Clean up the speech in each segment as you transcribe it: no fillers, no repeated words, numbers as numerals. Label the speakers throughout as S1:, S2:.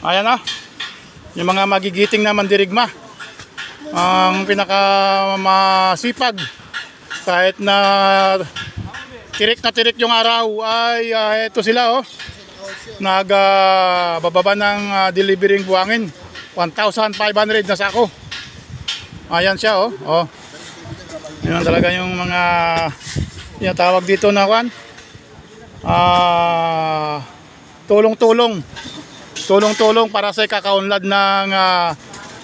S1: Ayan o. Yung mga magigiting na mandirigma. Ang pinaka masipag. Kahit na tirik yung araw ay ito sila o. Nagbababa ng delivering buhangin. 1,500 na sako. Ayan siya o. Yan talaga yung mga tawag dito na tulong-tulong para sa kakaunlad ng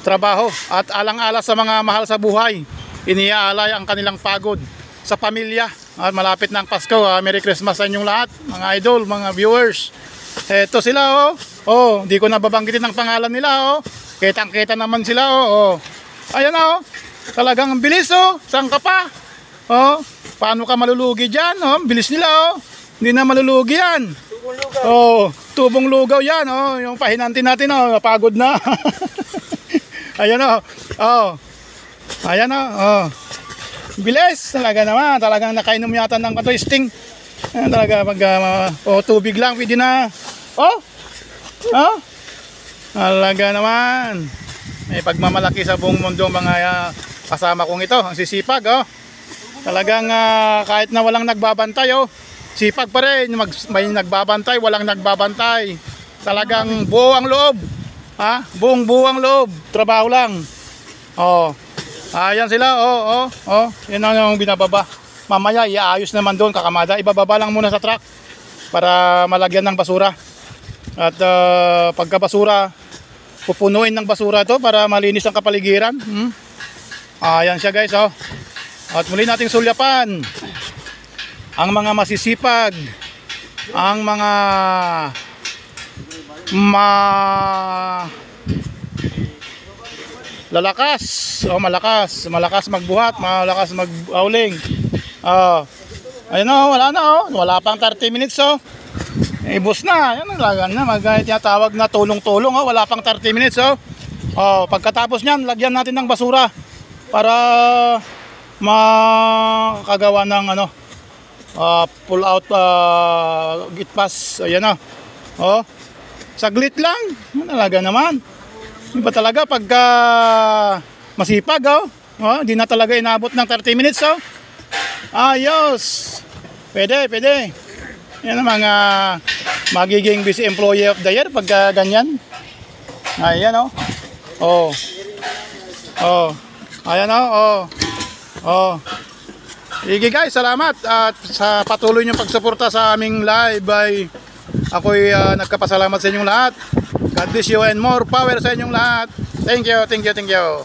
S1: trabaho at alang-ala sa mga mahal sa buhay. Iniaalay ang kanilang pagod sa pamilya. At malapit na ang Pasko. Merry Christmas sa inyong lahat, mga idol, mga viewers. Eto sila di ko nababanggitin ang pangalan nila Kitang-kita naman sila Ayan talagang ang bilis Saan ka pa? Paano ka malulugi diyan? Bilis nila Hindi na malulugi yan. Tubong lugaw yan yung pahinanti natin napagod na. Ayan Ayan bilis talaga naman. Talagang nakainom yata ng sting. Talaga pag tubig lang pwede na. Talaga naman. May pagmamalaki sa buong mundo mga kasama kong ito. Ang sisipag Talagang kahit na walang nagbabantay sipag pa rin. May nagbabantay, walang nagbabantay. Talagang buo ang loob. Buong ang loob. Trabaho lang. Ayan sila yan ang binababa. Mamaya iayos naman doon kakamada. Ibababa lang muna sa truck para malagyan ng basura. At pagka-basura, pupunuin ng basura ito para malinis ang kapaligiran. Ayan siya guys At muli nating sulyapan ang mga masisipag, ang mga malakas magbuhat, malakas mag-auling. Ayun wala pang 30 minutes ibos na. Yan talaga na tinatawag na tulong-tulong wala pang 30 minutes pagkatapos niyan, lagyan natin ng basura para makagawa ng pull out gate pass. Ayan saglit lang. Talaga naman. Iba talaga pagka masipag hindi na talaga inabot ng 30 minutes ayos. Pwede. Yan ang mga magiging busy employee of the year pagka ganyan. Ayan ayan sige guys, salamat at sa patuloy niyong pagsuporta sa aming live ay ako'y nagkapasalamat sa inyong lahat. God bless you and more power sa inyong lahat. Thank you.